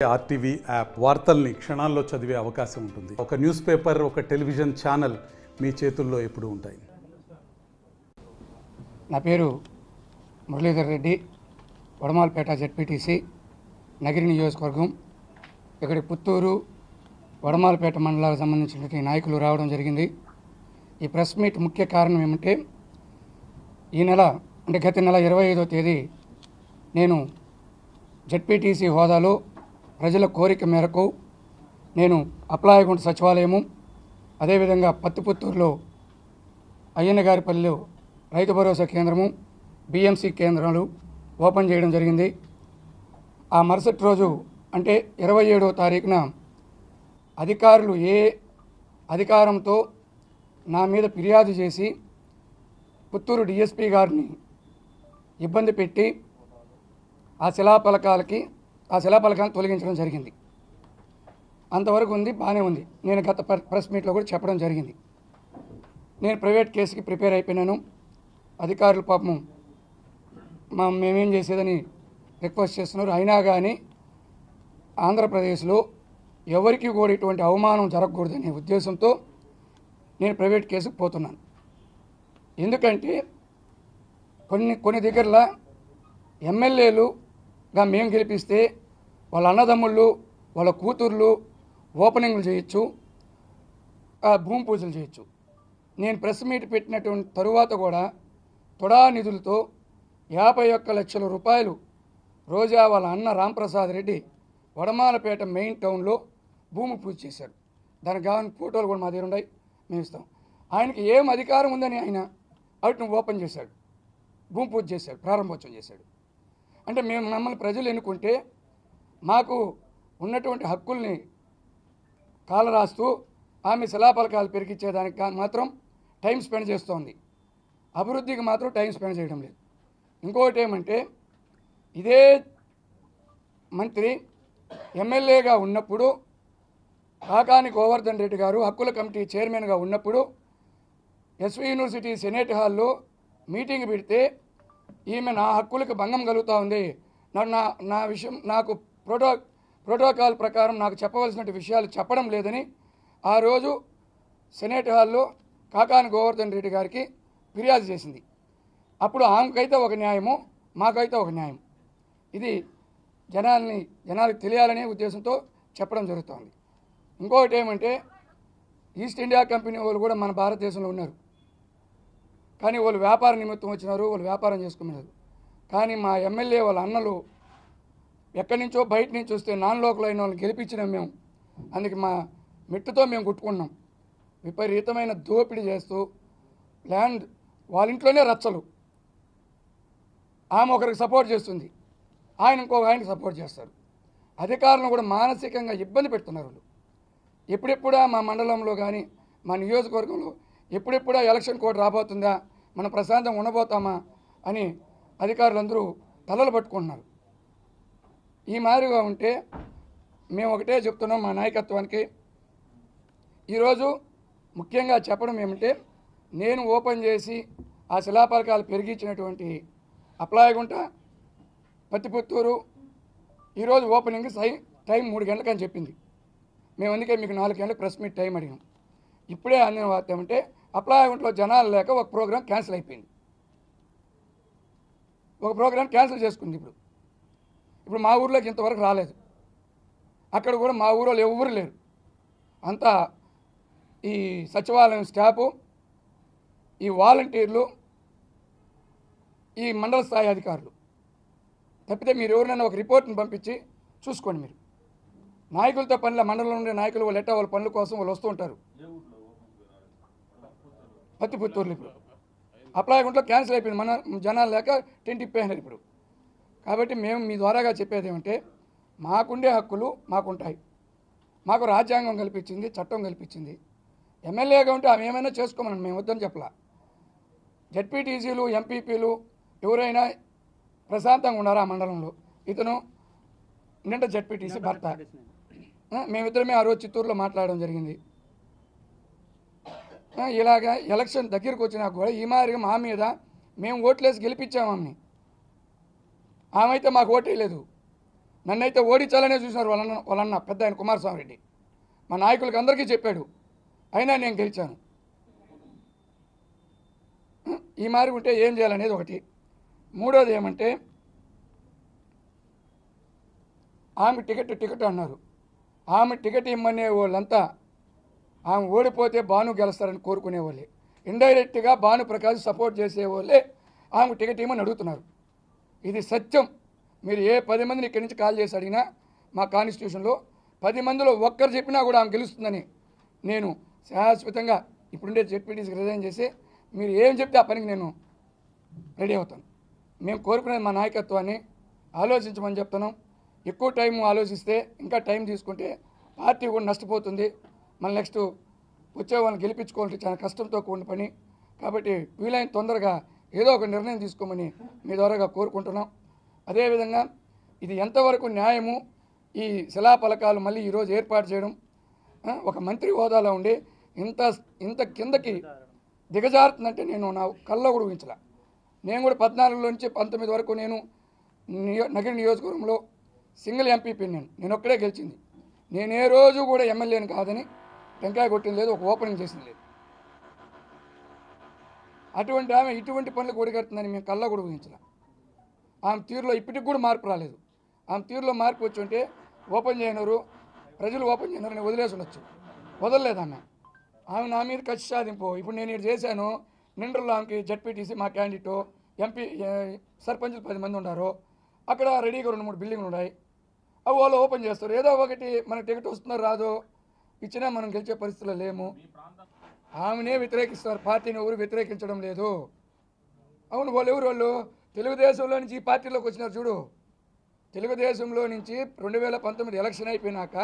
RTV app వార్తల్ని క్షణాల్లో చదివే అవకాశం ఉంటుంది. ఒక న్యూస్ పేపర్, ఒక టెలివిజన్ ఛానల్ మీ చేతుల్లో ఎప్పుడూ ఉంటాయి. నా పేరు మురళీధర్ రెడ్డి, వడమాలపేట జెడ్పీటీసీ, నగిరి నియోజకవర్గం. ఇక్కడి పుత్తూరు, వడమాలపేట మండలాలకు సంబంధించినటువంటి నాయకులు రావడం జరిగింది. ఈ ప్రెస్ మీట్ ముఖ్య కారణం ఏమంటే, ఈ నెల అంటే గత నెల 25వ తేదీ నేను జెడ్పీటీసీ హోదాలో ప్రజల కోరిక మేరకు నేను అప్లాయగుంట సచివాలయము, అదేవిధంగా పత్తిపుత్తూరులో అయ్యన్నగారిపల్లిలో రైతు భరోసా కేంద్రము, బిఎంసి కేంద్రాలు ఓపెన్ చేయడం జరిగింది. ఆ మరుసటి రోజు అంటే 27వ తారీఖున అధికారులు ఏ అధికారంతో నా మీద ఫిర్యాదు చేసి పుత్తూరు డిఎస్పీ గారిని ఇబ్బంది పెట్టి ఆ శిలాఫలకాలను తొలగించడం జరిగింది. అంతవరకు ఉంది, బాగానే ఉంది. నేను గత ప్రెస్ మీట్లో కూడా చెప్పడం జరిగింది. నేను ప్రైవేట్ కేసుకి ప్రిపేర్ అయిపోయినాను. అధికారులు పాపం మేమేం చేసేదని రిక్వెస్ట్ చేస్తున్నారు. అయినా కానీ ఆంధ్రప్రదేశ్లో ఎవరికి కూడా ఇటువంటి అవమానం జరగకూడదనే ఉద్దేశంతో నేను ప్రైవేట్ కేసుకు పోతున్నాను. ఎందుకంటే కొన్ని దగ్గరలో ఎమ్మెల్యేలుగా మేము గెలిపిస్తే వాళ్ళ అన్నదమ్ముళ్ళు, వాళ్ళ కూతుర్లు ఓపెనింగ్లు చేయొచ్చు, భూమి పూజలు చేయొచ్చు. నేను ప్రెస్ మీట్ పెట్టినటువంటి తరువాత కూడా తొడా నిధులతో 51 లక్షల రూపాయలు రోజా వాళ్ళ అన్న రాంప్రసాద్ రెడ్డి వడమాలపేట మెయిన్ టౌన్లో భూమి పూజ చేశారు. దానికి కావాలని ఫోటోలు కూడా మా దగ్గర ఉన్నాయి, మేము ఇస్తాం. ఆయనకి ఏం అధికారం ఉందని ఆయన వాటిని ఓపెన్ చేశాడు, భూమి పూజ చేశాడు, ప్రారంభోత్సవం చేశాడు. అంటే మమ్మల్ని ప్రజలు ఎన్నుకుంటే మాకు ఉన్నటువంటి హక్కుల్ని కాలరాస్తూ ఆమె శిలాఫలకాలు పెరిగించేదానికి మాత్రం టైం స్పెండ్ చేస్తోంది, అభివృద్ధికి మాత్రం టైం స్పెండ్ చేయడం లేదు. ఇంకొకటి ఏమంటే, ఇదే మంత్రి ఎమ్మెల్యేగా ఉన్నప్పుడు కాకాని గోవర్ధన్ రెడ్డి గారు హక్కుల కమిటీ చైర్మన్గా ఉన్నప్పుడు ఎస్వి యూనివర్సిటీ సెనేట్ హాల్లో మీటింగ్ పెడితే ఈమె నా హక్కులకు భంగం కలుగుతూ ఉంది, నా విషయం నాకు ప్రోటోకాల్ ప్రకారం నాకు చెప్పవలసిన విషయాలు చెప్పడం లేదని ఆ రోజు సెనేట్ హాల్లో కాకాని గోవర్ధన్ రెడ్డి గారికి ఫిర్యాదు చేసింది. అప్పుడు ఆమెకైతే ఒక న్యాయము, మాకైతే ఒక న్యాయం. ఇది జనాలకు తెలియాలనే ఉద్దేశంతో చెప్పడం జరుగుతోంది. ఇంకొకటి ఏమంటే, ఈస్ట్ ఇండియా కంపెనీ వాళ్ళు కూడా మన భారతదేశంలో ఉన్నారు, కానీ వాళ్ళు వ్యాపార నిమిత్తం వచ్చినారు, వాళ్ళు వ్యాపారం చేసుకున్నారు. కానీ మా ఎమ్మెల్యే వాళ్ళ అన్నలు ఎక్కడి నుంచో బయట నుంచి వస్తే నాన్ లోకల్ అయిన వాళ్ళని గెలిపించినాం మేము. అందుకే మా మిట్టుతో మేము కుట్టుకున్నాం. విపరీతమైన దోపిడీ చేస్తూ ల్యాండ్ వాళ్ళ ఇంట్లోనే రచ్చలు. ఆమె ఒకరికి సపోర్ట్ చేస్తుంది, ఆయన ఇంకొక ఆయనకి సపోర్ట్ చేస్తారు. అధికారులను కూడా మానసికంగా ఇబ్బంది పెడుతున్నారు వాళ్ళు. ఎప్పుడెప్పుడా మా మండలంలో కానీ మా నియోజకవర్గంలో ఎప్పుడెప్పుడా ఎలక్షన్ కోడ్ రాబోతుందా, మనం ప్రశాంతంగా ఉండబోతామా అని అధికారులందరూ తలలు పట్టుకుంటున్నారు. ఈ మాదిరిగా ఉంటే మేము ఒకటే చెప్తున్నాం మా నాయకత్వానికి. ఈరోజు ముఖ్యంగా చెప్పడం ఏమంటే, నేను ఓపెన్ చేసి ఆ శిలాఫలకాలు పెరిగించినటువంటి అప్లాయగుంట, పత్తిపుత్తూరు ఈరోజు ఓపెనింగ్ టైం 3 గంటలకు అని చెప్పింది. మేము అందుకే మీకు 4 గంటలకు ప్రెస్ మీట్ టైం అడిగాం. ఇప్పుడే అందిన వార్త ఏమంటే, అప్లాయగుంటలో జనాలు లేక ఒక ప్రోగ్రాం క్యాన్సిల్ అయిపోయింది. ఒక ప్రోగ్రాం క్యాన్సిల్ చేసుకుంది. ఇప్పుడు మా ఊర్లోకి ఇంతవరకు రాలేదు. అక్కడ కూడా మా ఊరిలో ఎవరు లేరు, అంతా ఈ సచివాలయం స్టాఫు, ఈ వాలంటీర్లు, ఈ మండల స్థాయి అధికారులు తప్పితే మీరు ఎవరినైనా ఒక రిపోర్ట్ని పంపించి చూసుకోండి. మీరు నాయకులతో పనుల మండలంలో ఉండే నాయకులు వాళ్ళు వాళ్ళ పనుల కోసం వాళ్ళు వస్తూ ఉంటారు. పత్తిపుత్తూరులో ఇప్పుడు అప్లాయగుంటలో క్యాన్సిల్ అయిపోయింది, మన జనాలు లేక టెంట్ ఇప్పేసినారు ఇప్పుడు. కాబట్టి మేము మీ ద్వారాగా చెప్పేది ఏమంటే, మాకుండే హక్కులు మాకుంటాయి. మాకు రాజ్యాంగం కల్పించింది, చట్టం కల్పించింది. ఎమ్మెల్యేగా ఉంటే ఆమె ఏమైనా చేసుకోమని మేము వద్దని చెప్పలా. జెడ్పీటీసీలు, ఎంపీపీలు ఎవరైనా ప్రశాంతంగా ఉన్నారా ఆ మండలంలో? ఇతను నింటే జెడ్పీటీసీ భర్త. మేమిద్దరమే ఆ రోజు చిత్తూరులో మాట్లాడడం జరిగింది. ఇలాగా ఎలక్షన్ దగ్గరకు వచ్చినా కూడా ఈ మాదిరిగా మా మీద మేము ఓట్లేసి గెలిపించాము ఆమెని. ఆమె అయితే మాకు ఓటు వేయలేదు. నన్నైతే ఓడించాలనే చూసినారు వాళ్ళన్న పెద్ద ఆయన కుమారస్వామి రెడ్డి. మా నాయకులకి అందరికీ చెప్పాడు, అయినా నేను గెలిచాను. ఈ మారి ఉంటే ఏం చేయాలనేది ఒకటి. మూడోది ఏమంటే ఆమె టికెట్ అన్నారు. ఆమె టికెట్ ఇమ్మనే వాళ్ళంతా ఆమె ఓడిపోతే భాను గెలుస్తారని కోరుకునేవాళ్ళే. ఇండైరెక్ట్గా భానుప్రకాష్ సపోర్ట్ చేసేవాళ్ళే ఆమె టికెట్ ఇమ్మని అడుగుతున్నారు. ఇది సత్యం. మీరు ఏ 10 మందిని ఇక్కడి నుంచి కాల్ చేసి అడిగినా మా కాన్స్టిట్యూషన్లో 10 మందిలో ఒక్కరు చెప్పినా కూడా ఆమె గెలుస్తుందని నేను శాశ్వతంగా ఇప్పుడుండే జెడ్పీటీసీకి రిజైన్ చేసి మీరు ఏం చెప్తే ఆ పనికి నేను రెడీ అవుతాను. మేము కోరుకునేది మా నాయకత్వాన్ని ఆలోచించమని చెప్తున్నాం. ఎక్కువ టైం ఆలోచిస్తే ఇంకా టైం తీసుకుంటే పార్టీ కూడా నష్టపోతుంది. మళ్ళీ నెక్స్ట్ వచ్చే వాళ్ళని గెలిపించుకోవాలంటే చాలా కష్టంతో కూడిన పని. కాబట్టి వీలైన తొందరగా ఏదో ఒక నిర్ణయం తీసుకోమని మీ ద్వారాగా కోరుకుంటున్నాం. అదేవిధంగా ఇది ఎంతవరకు న్యాయము, ఈ శిలాఫలకాలు మళ్ళీ ఈరోజు ఏర్పాటు చేయడం, ఒక మంత్రి హోదాలో ఉండి ఇంత కిందకి దిగజారుతుందంటే నేను నా కల్లో కూడా ఊహించలే. నేను కూడా 14 నుంచి 19 వరకు నేను నగర నియోజకవర్గంలో సింగిల్ ఎంపీపీ నేను ఒక్కడే గెలిచింది. నేను ఏ రోజు కూడా ఎమ్మెల్యేని కాదని టెంకాయ కొట్టింది లేదు, ఒక ఓపెనింగ్ చేసింది లేదు. అటువంటి ఆమె ఇటువంటి పనులకు ఒడిగడుతుందని మేము కళ్ళ కూడా ఊహించలే. ఆమె తీరులో ఇప్పటికి కూడా మార్పు రాలేదు. ఆమె తీరులో మార్పు వచ్చి ఉంటే ఓపెన్ చేయనరు, ప్రజలు ఓపెన్ చేయనరు, నేను వదిలేసి ఉండొచ్చు. వదలలేదు ఆమె నా మీద కక్ష సాధింపు. ఇప్పుడు నేను ఇది చేశాను, నిండ్రలో ఆమెకి జడ్పీటీసీ మా క్యాండిడేట్ ఎంపీ సర్పంచులు 10 మంది ఉన్నారు. అక్కడ రెడీగా 2-3 బిల్డింగ్లు ఉన్నాయి. అవి వాళ్ళు ఓపెన్ చేస్తారు. ఏదో ఒకటి మనకు టికెట్ వస్తుందో రాదో ఇచ్చినా మనం గెలిచే పరిస్థితుల్లో లేము. ఆమెనే వ్యతిరేకిస్తారు, పార్టీని ఎవరు వ్యతిరేకించడం లేదు. అవును, వాళ్ళు తెలుగుదేశంలో నుంచి ఈ పార్టీలోకి వచ్చినారు చూడు. తెలుగుదేశంలో నుంచి 2019 ఎలక్షన్ అయిపోయినాక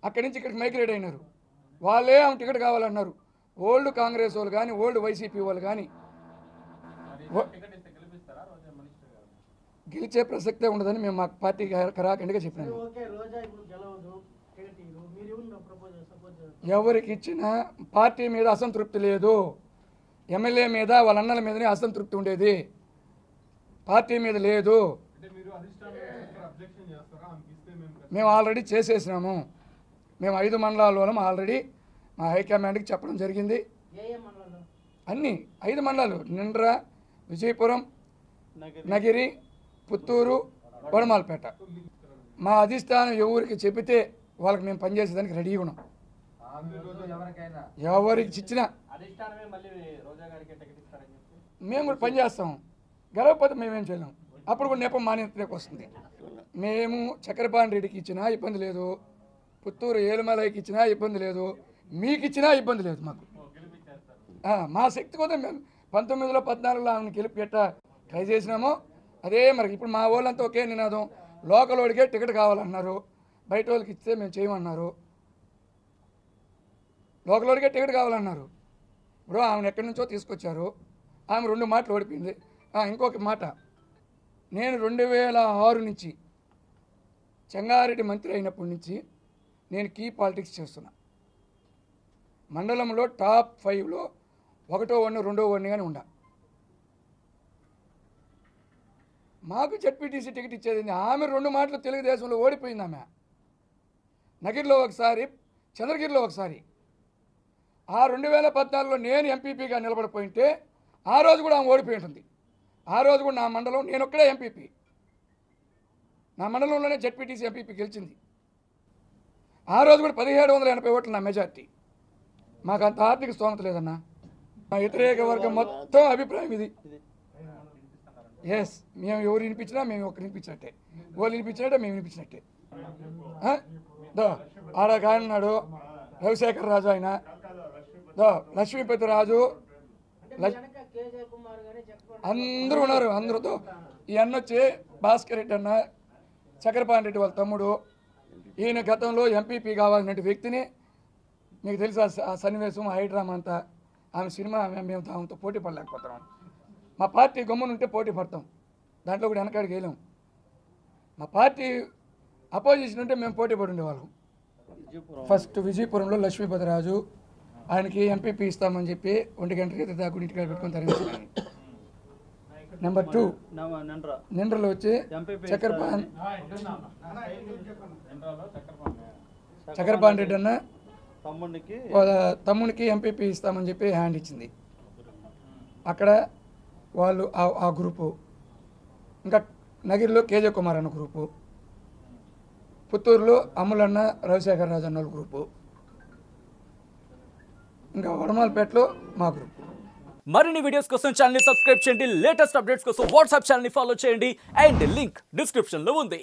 అక్కడి నుంచి ఇక్కడికి మైగ్రేట్ అయినారు. వాళ్ళే ఆమె టికెట్ కావాలన్నారు. ఓల్డ్ కాంగ్రెస్ వాళ్ళు కానీ ఓల్డ్ వైసీపీ వాళ్ళు కానీ గెలిచే ప్రసక్తే ఉండదని మేము మా పార్టీ కరాఖండిగా చెప్పినాము. ఎవరికి ఇచ్చినా పార్టీ మీద అసంతృప్తి లేదు. ఎమ్మెల్యే మీద వాళ్ళ అన్నల మీదనే అసంతృప్తి ఉండేది, పార్టీ మీద లేదు. మేము ఆల్రెడీ చేసేసినాము. మేము 5 మండలాల్లోనూ ఆల్రెడీ మా హైకమాండ్కి చెప్పడం జరిగింది. అన్నీ 5 మండలాలు: నిండ్ర, విజయపురం, నగిరి, పుత్తూరు, వడమాలపేట. మా అధిష్టానం ఎవరికి చెబితే వాళ్ళకి మేము పనిచేసేదానికి రెడీగా ఉన్నాం. ఎవరికి ఇచ్చినా మేము కూడా పనిచేస్తాం. గెలవకపోతే మేమేం చేయలేం. అప్పుడు కూడా నెపం మాన్యతకు వస్తుంది. మేము చక్రపాణి రెడ్డికి ఇచ్చినా ఇబ్బంది లేదు, పుత్తూరు ఏలుమలైకి ఇచ్చినా ఇబ్బంది లేదు, మీకు ఇచ్చినా ఇబ్బంది లేదు. మాకు మా శక్తి కోసం మేము 19లో 14లో ఆమెను గెలిపెట్ట ట్రై చేసినామో అదే మరి. ఇప్పుడు మా వాళ్ళంతా ఒకే నినాదం, లోకల్ వాడికే టికెట్ కావాలన్నారు, బయట వాళ్ళకి ఇస్తే మేము చేయమన్నారు. లోకల్ వాడికే టికెట్ కావాలన్నారు. ఇప్పుడు ఆమెను ఎక్కడి నుంచో తీసుకొచ్చారు. ఆమె 2 మాటలు ఓడిపోయింది. ఇంకొక మాట, నేను 2006 నుంచి చెంగారెడ్డి మంత్రి అయినప్పటి నుంచి నేను కీ పాలిటిక్స్ చేస్తున్నా. మండలంలో టాప్ 5లో 1వ వార్డు 2వ వార్డు కానీ ఉండా. మాకు జడ్పీటీసీ టికెట్ ఇచ్చేది ఆమె 2 మాటలు తెలుగుదేశంలో ఓడిపోయింది. ఆమె నగిరిలో ఒకసారి, చంద్రగిరిలో ఒకసారి. ఆ 2014లో నేను ఎంపీపీగా నిలబడిపోయింటే ఆ రోజు కూడా ఆమె ఓడిపోయి ఉంటుంది. ఆ రోజు కూడా నా మండలం నేను ఒక్కడే ఎంపీపీ. నా మండలంలోనే జడ్పీటీసీ ఎంపీపీ గెలిచింది. ఆ రోజు కూడా 1780 ఓట్లు నా మెజార్టీ. మాకు అంత ఆర్థిక స్తోమత లేదన్నా. మా వ్యతిరేక వర్గం మొత్తం అభిప్రాయం ఇది. ఎస్, మేము ఎవరు వినిపించినా మేము ఒకరు వినిపించినట్టే, వాళ్ళు వినిపించినట్టే మేము వినిపించినట్టే. ఆడ కాయన్నాడు రవిశేఖర్ రాజు, ఆయన లక్ష్మీపతి రాజు, అందరూ ఉన్నారు. అందరితో ఈ అన్న వచ్చి భాస్కర్ రెడ్డి అన్న, చక్రపాణి రెడ్డి వాళ్ళ తమ్ముడు. ఈయన గతంలో ఎంపీపీ కావాలనే వ్యక్తిని, మీకు తెలుసా ఆ సన్నివేశం, హైడ్రామా అంతా. ఆమె సినిమా మేము దాంతో పోటీ పడలేకపోతున్నాం. మా పార్టీ గమ్మునుంటే పోటీ పడతాం, దాంట్లో కూడా వెనకాడికి వెళ్ళాం. మా పార్టీ అపోజిషన్ ఉంటే మేము పోటీ పడి ఉండేవాళ్ళం. ఫస్ట్ విజయపురంలో లక్ష్మీపతి రాజు, ఆయనకి ఎంపీపీ ఇస్తామని చెప్పి 1 గంట క్రితం దాకా ఇంటికాడ పెట్టుకొని తరలించాను. నెంబర్ 2 నిండ్రలో వచ్చి చక్రపాణి రెడ్డి అన్న తమ్మునికి ఎంపీపీ ఇస్తామని చెప్పి హ్యాండ్ ఇచ్చింది. అక్కడ వాళ్ళు ఆ గ్రూపు, ఇంకా నగిరిలో కేజే కుమార్ అన్న గ్రూపు, పుత్తూరులో అమ్ములన్న రవిశేఖర్ రాజు అన్న గ్రూపు, ఇంకా వడమాలపేటలో మా గ్రూప్. మరిన్ని వీడియోస్ కోసం ఛానల్ ని సబ్స్క్రైబ్ చేయండి, లేటెస్ట్ అప్డేట్స్ కోసం వాట్సాప్ ఛానల్ ని ఫాలో చేయండి అండ్ లింక్ డిస్క్రిప్షన్ లో ఉంది.